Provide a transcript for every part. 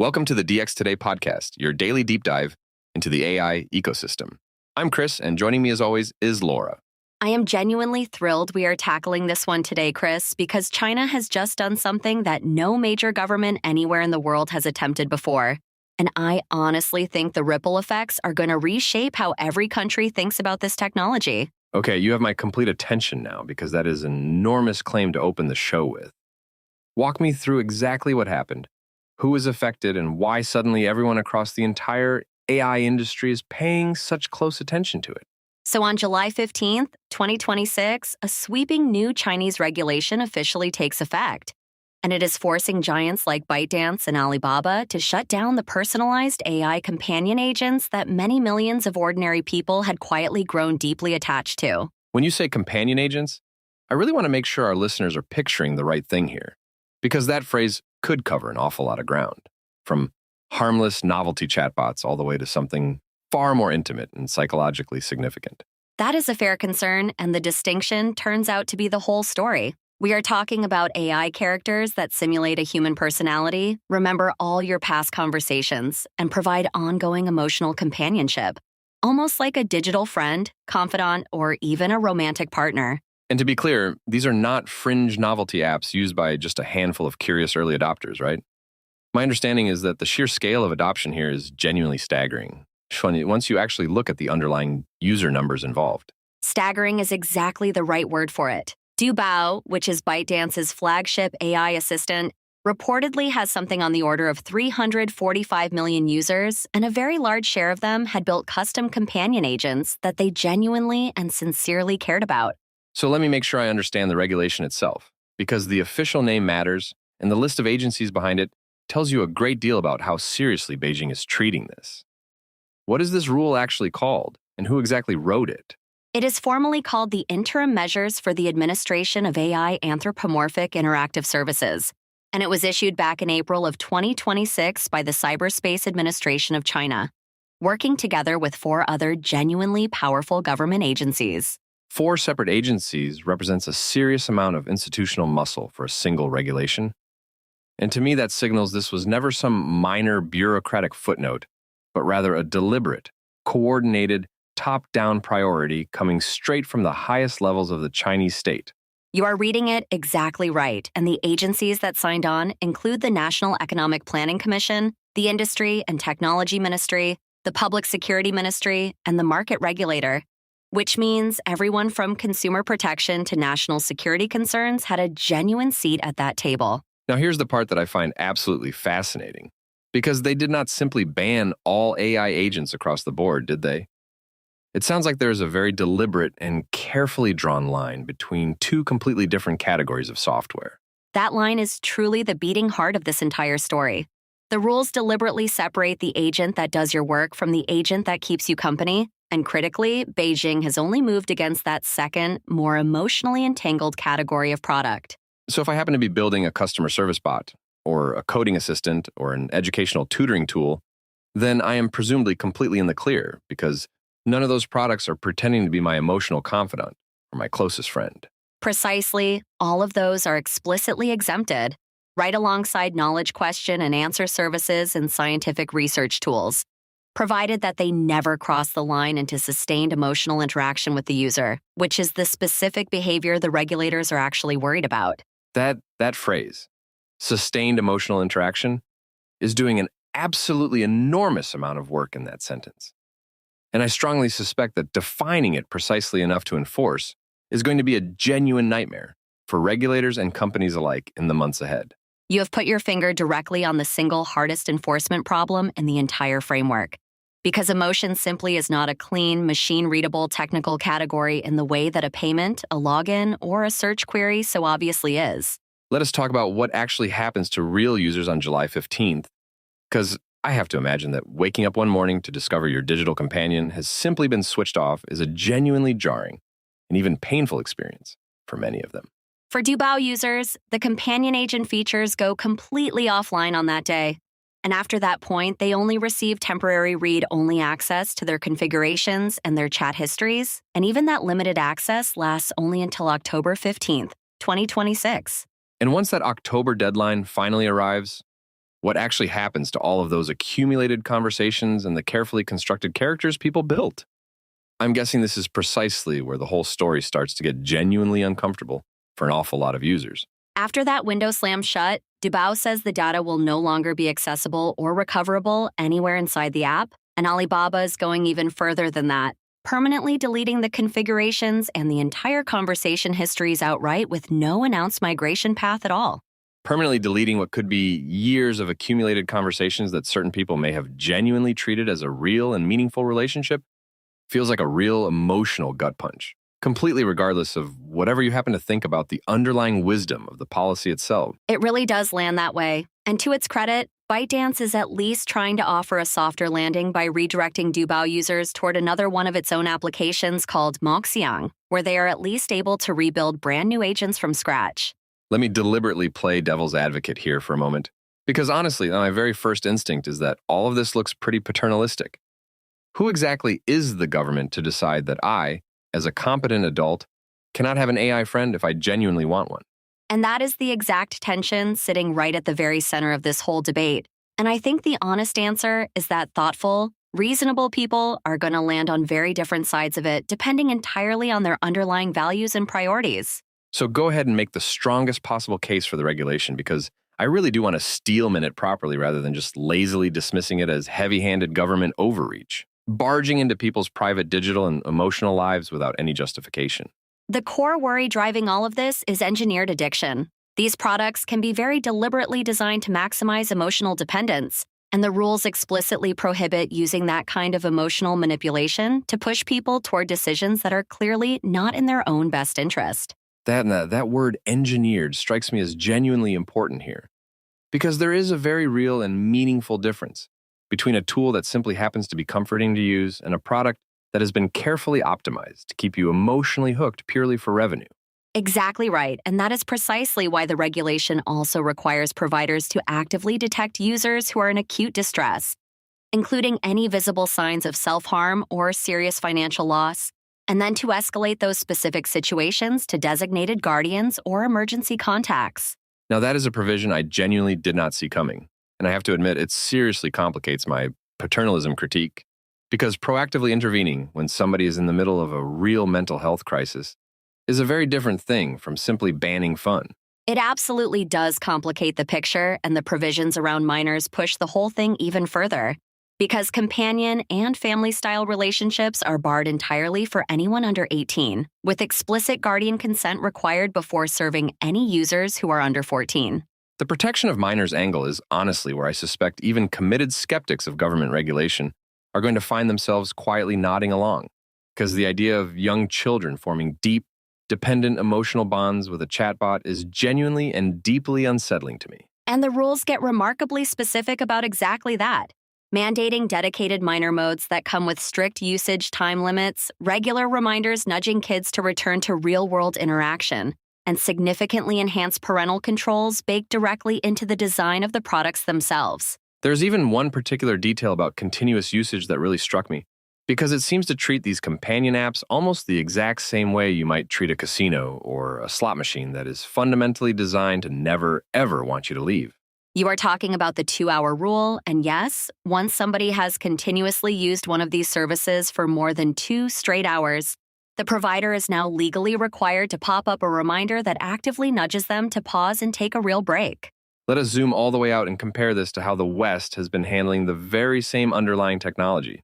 Welcome to the DX Today podcast, your daily deep dive into the AI ecosystem. I'm Chris, and joining me as always is Laura. I am genuinely thrilled we are tackling this one today, Chris, because China has just done something that no major government anywhere in the world has attempted before. And I honestly think the ripple effects are going to reshape how every country thinks about this technology. Okay, you have my complete attention now because that is an enormous claim to open the show with. Walk me through exactly what happened, who was affected, and why suddenly everyone across the entire AI industry is paying such close attention to it. So on July 15th, 2026, a sweeping new Chinese regulation officially takes effect. And it is forcing giants like ByteDance and Alibaba to shut down the personalized AI companion agents that many millions of ordinary people had quietly grown deeply attached to. When you say companion agents, I really want to make sure our listeners are picturing the right thing here, because that phrase could cover an awful lot of ground, from harmless novelty chatbots all the way to something far more intimate and psychologically significant. That is a fair concern, and the distinction turns out to be the whole story. We are talking about AI characters that simulate a human personality, remember all your past conversations, and provide ongoing emotional companionship, almost like a digital friend, confidant, or even a romantic partner. And to be clear, these are not fringe novelty apps used by just a handful of curious early adopters, right? My understanding is that the sheer scale of adoption here is genuinely staggering once you actually look at the underlying user numbers involved. Staggering is exactly the right word for it. Doubao, which is ByteDance's flagship AI assistant, reportedly has something on the order of 345 million users, and a very large share of them had built custom companion agents that they genuinely and sincerely cared about. So let me make sure I understand the regulation itself, because the official name matters, and the list of agencies behind it tells you a great deal about how seriously Beijing is treating this. What is this rule actually called, and who exactly wrote it? It is formally called the Interim Measures for the Administration of AI Anthropomorphic Interactive Services, and it was issued back in April of 2026 by the Cyberspace Administration of China, working together with 4 other genuinely powerful government agencies. 4 separate agencies represents a serious amount of institutional muscle for a single regulation. And to me, that signals this was never some minor bureaucratic footnote, but rather a deliberate, coordinated, top-down priority coming straight from the highest levels of the Chinese state. You are reading it exactly right, and the agencies that signed on include the National Economic Planning Commission, the Industry and Technology Ministry, the Public Security Ministry, and the Market Regulator, which means everyone from consumer protection to national security concerns had a genuine seat at that table. Now here's the part that I find absolutely fascinating, because they did not simply ban all AI agents across the board, did they? It sounds like there's a very deliberate and carefully drawn line between 2 completely different categories of software. That line is truly the beating heart of this entire story. The rules deliberately separate the agent that does your work from the agent that keeps you company, and critically, Beijing has only moved against that second, more emotionally entangled category of product. So if I happen to be building a customer service bot, or a coding assistant, or an educational tutoring tool, then I am presumably completely in the clear, because none of those products are pretending to be my emotional confidant or my closest friend. Precisely, all of those are explicitly exempted, right alongside knowledge question and answer services and scientific research tools, provided that they never cross the line into sustained emotional interaction with the user, which is the specific behavior the regulators are actually worried about. That phrase, sustained emotional interaction, is doing an absolutely enormous amount of work in that sentence. And I strongly suspect that defining it precisely enough to enforce is going to be a genuine nightmare for regulators and companies alike in the months ahead. You have put your finger directly on the single hardest enforcement problem in the entire framework. Because emotion simply is not a clean, machine-readable technical category in the way that a payment, a login, or a search query so obviously is. Let us talk about what actually happens to real users on July 15th, because I have to imagine that waking up one morning to discover your digital companion has simply been switched off is a genuinely jarring and even painful experience for many of them. For Doubao users, the companion agent features go completely offline on that day. And after that point, they only receive temporary read-only access to their configurations and their chat histories, and even that limited access lasts only until October 15th, 2026. And once that October deadline finally arrives, What actually happens to all of those accumulated conversations and the carefully constructed characters people built? I'm guessing this is precisely where the whole story starts to get genuinely uncomfortable for an awful lot of users. After that window slams shut, Doubao says the data will no longer be accessible or recoverable anywhere inside the app, and Alibaba is going even further than that, permanently deleting the configurations and the entire conversation histories outright with no announced migration path at all. Permanently deleting what could be years of accumulated conversations that certain people may have genuinely treated as a real and meaningful relationship feels like a real emotional gut punch, completely regardless of whatever you happen to think about the underlying wisdom of the policy itself. It really does land that way. And to its credit, ByteDance is at least trying to offer a softer landing by redirecting Doubao users toward another one of its own applications called Moxiang, where they are at least able to rebuild brand new agents from scratch. Let me deliberately play devil's advocate here for a moment, because honestly, my very first instinct is that all of this looks pretty paternalistic. Who exactly is the government to decide that I, as a competent adult, cannot have an AI friend if I genuinely want one? And that is the exact tension sitting right at the very center of this whole debate. And I think the honest answer is that thoughtful, reasonable people are going to land on very different sides of it, depending entirely on their underlying values and priorities. So go ahead and make the strongest possible case for the regulation, because I really do want to steelman it properly rather than just lazily dismissing it as heavy-handed government overreach, barging into people's private digital and emotional lives without any justification. The core worry driving all of this is engineered addiction. These products can be very deliberately designed to maximize emotional dependence, and the rules explicitly prohibit using that kind of emotional manipulation to push people toward decisions that are clearly not in their own best interest. That word engineered strikes me as genuinely important here, because there is a very real and meaningful difference between a tool that simply happens to be comforting to use and a product that has been carefully optimized to keep you emotionally hooked purely for revenue. Exactly right, and that is precisely why the regulation also requires providers to actively detect users who are in acute distress, including any visible signs of self-harm or serious financial loss, and then to escalate those specific situations to designated guardians or emergency contacts. Now, that is a provision I genuinely did not see coming, and I have to admit it seriously complicates my paternalism critique, because proactively intervening when somebody is in the middle of a real mental health crisis is a very different thing from simply banning fun. It absolutely does complicate the picture, and the provisions around minors push the whole thing even further, because companion and family-style relationships are barred entirely for anyone under 18, with explicit guardian consent required before serving any users who are under 14. The protection of minors angle is honestly where I suspect even committed skeptics of government regulation are going to find themselves quietly nodding along, because the idea of young children forming deep, dependent emotional bonds with a chatbot is genuinely and deeply unsettling to me. And the rules get remarkably specific about exactly that, mandating dedicated minor modes that come with strict usage time limits, regular reminders nudging kids to return to real-world interaction, and significantly enhanced parental controls baked directly into the design of the products themselves. There's even one particular detail about continuous usage that really struck me, because it seems to treat these companion apps almost the exact same way you might treat a casino or a slot machine that is fundamentally designed to never, ever want you to leave. You are talking about the 2-hour rule, and yes, once somebody has continuously used one of these services for more than 2 straight hours, the provider is now legally required to pop up a reminder that actively nudges them to pause and take a real break. Let us zoom all the way out and compare this to how the West has been handling the very same underlying technology.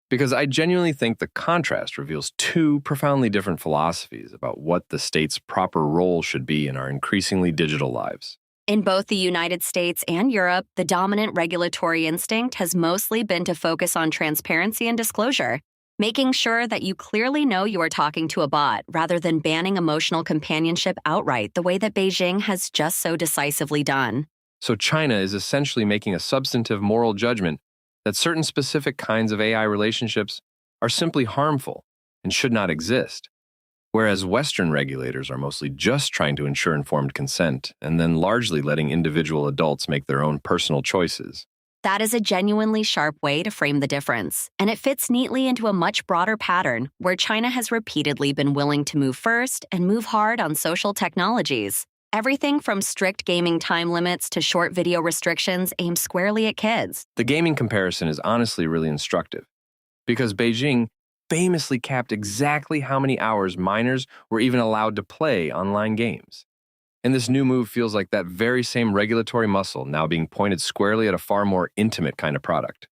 Because I genuinely think the contrast reveals 2 profoundly different philosophies about what the state's proper role should be in our increasingly digital lives. In both the United States and Europe, the dominant regulatory instinct has mostly been to focus on transparency and disclosure, making sure that you clearly know you are talking to a bot rather than banning emotional companionship outright the way that Beijing has just so decisively done. So China is essentially making a substantive moral judgment that certain specific kinds of AI relationships are simply harmful and should not exist, whereas Western regulators are mostly just trying to ensure informed consent and then largely letting individual adults make their own personal choices. That is a genuinely sharp way to frame the difference, and it fits neatly into a much broader pattern where China has repeatedly been willing to move first and move hard on social technologies, Everything from strict gaming time limits to short video restrictions aimed squarely at kids. The gaming comparison is honestly really instructive, because Beijing famously capped exactly how many hours minors were even allowed to play online games. And this new move feels like that very same regulatory muscle now being pointed squarely at a far more intimate kind of product.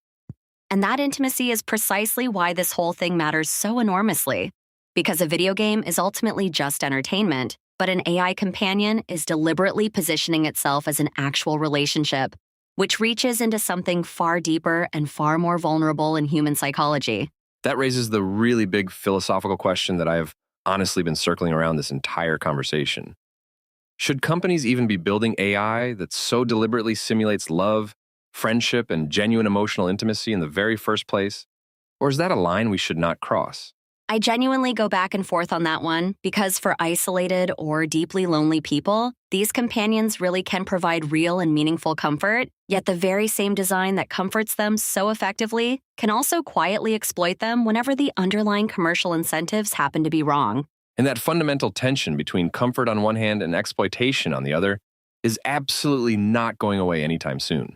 And that intimacy is precisely why this whole thing matters so enormously. Because a video game is ultimately just entertainment, but an AI companion is deliberately positioning itself as an actual relationship, which reaches into something far deeper and far more vulnerable in human psychology. That raises the really big philosophical question that I have honestly been circling around this entire conversation. Should companies even be building AI that so deliberately simulates love, friendship, and genuine emotional intimacy in the very first place? Or is that a line we should not cross? I genuinely go back and forth on that one because for isolated or deeply lonely people, these companions really can provide real and meaningful comfort, yet the very same design that comforts them so effectively can also quietly exploit them whenever the underlying commercial incentives happen to be wrong. And that fundamental tension between comfort on one hand and exploitation on the other is absolutely not going away anytime soon.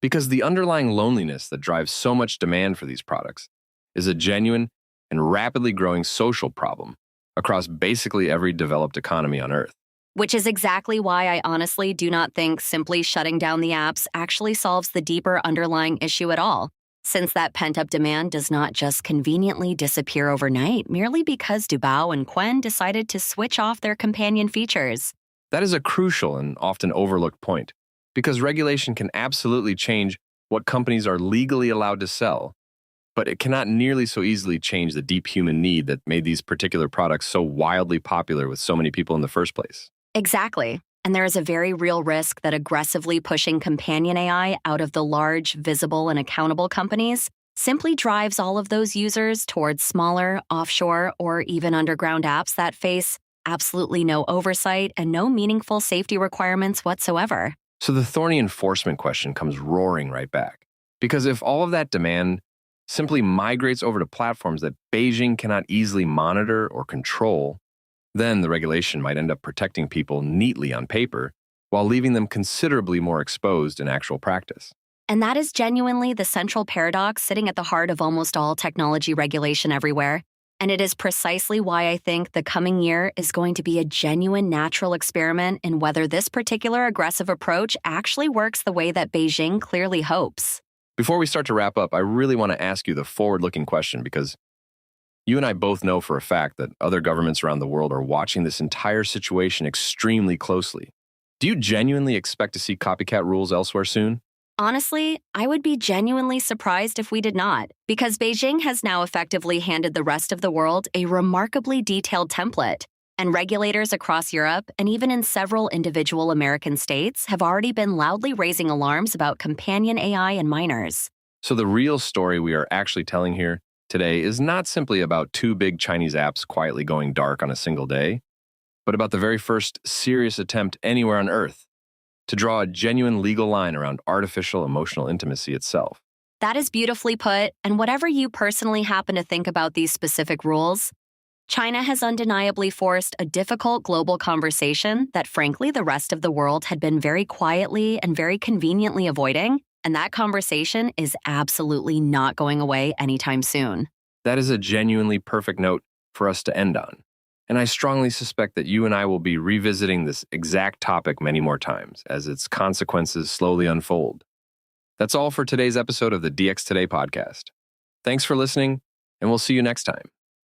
Because the underlying loneliness that drives so much demand for these products is a genuine and rapidly growing social problem across basically every developed economy on Earth. Which is exactly why I honestly do not think simply shutting down the apps actually solves the deeper underlying issue at all, since that pent-up demand does not just conveniently disappear overnight merely because Doubao and Qwen decided to switch off their companion features. That is a crucial and often overlooked point, because regulation can absolutely change what companies are legally allowed to sell, but it cannot nearly so easily change the deep human need that made these particular products so wildly popular with so many people in the first place. Exactly. And there is a very real risk that aggressively pushing companion AI out of the large, visible, and accountable companies simply drives all of those users towards smaller, offshore, or even underground apps that face absolutely no oversight and no meaningful safety requirements whatsoever. So the thorny enforcement question comes roaring right back. Because if all of that demand simply migrates over to platforms that Beijing cannot easily monitor or control, then the regulation might end up protecting people neatly on paper while leaving them considerably more exposed in actual practice. And that is genuinely the central paradox sitting at the heart of almost all technology regulation everywhere. And it is precisely why I think the coming year is going to be a genuine natural experiment in whether this particular aggressive approach actually works the way that Beijing clearly hopes. Before we start to wrap up, I really want to ask you the forward-looking question, because you and I both know for a fact that other governments around the world are watching this entire situation extremely closely. Do you genuinely expect to see copycat rules elsewhere soon? Honestly, I would be genuinely surprised if we did not, because Beijing has now effectively handed the rest of the world a remarkably detailed template. And regulators across Europe and even in several individual American states have already been loudly raising alarms about companion AI and minors. So the real story we are actually telling here today is not simply about two big Chinese apps quietly going dark on a single day, but about the very first serious attempt anywhere on Earth to draw a genuine legal line around artificial emotional intimacy itself. That is beautifully put, and whatever you personally happen to think about these specific rules, China has undeniably forced a difficult global conversation that, frankly, the rest of the world had been very quietly and very conveniently avoiding, and that conversation is absolutely not going away anytime soon. That is a genuinely perfect note for us to end on. And I strongly suspect that you and I will be revisiting this exact topic many more times as its consequences slowly unfold. That's all for today's episode of the DX Today podcast. Thanks for listening, and we'll see you next time.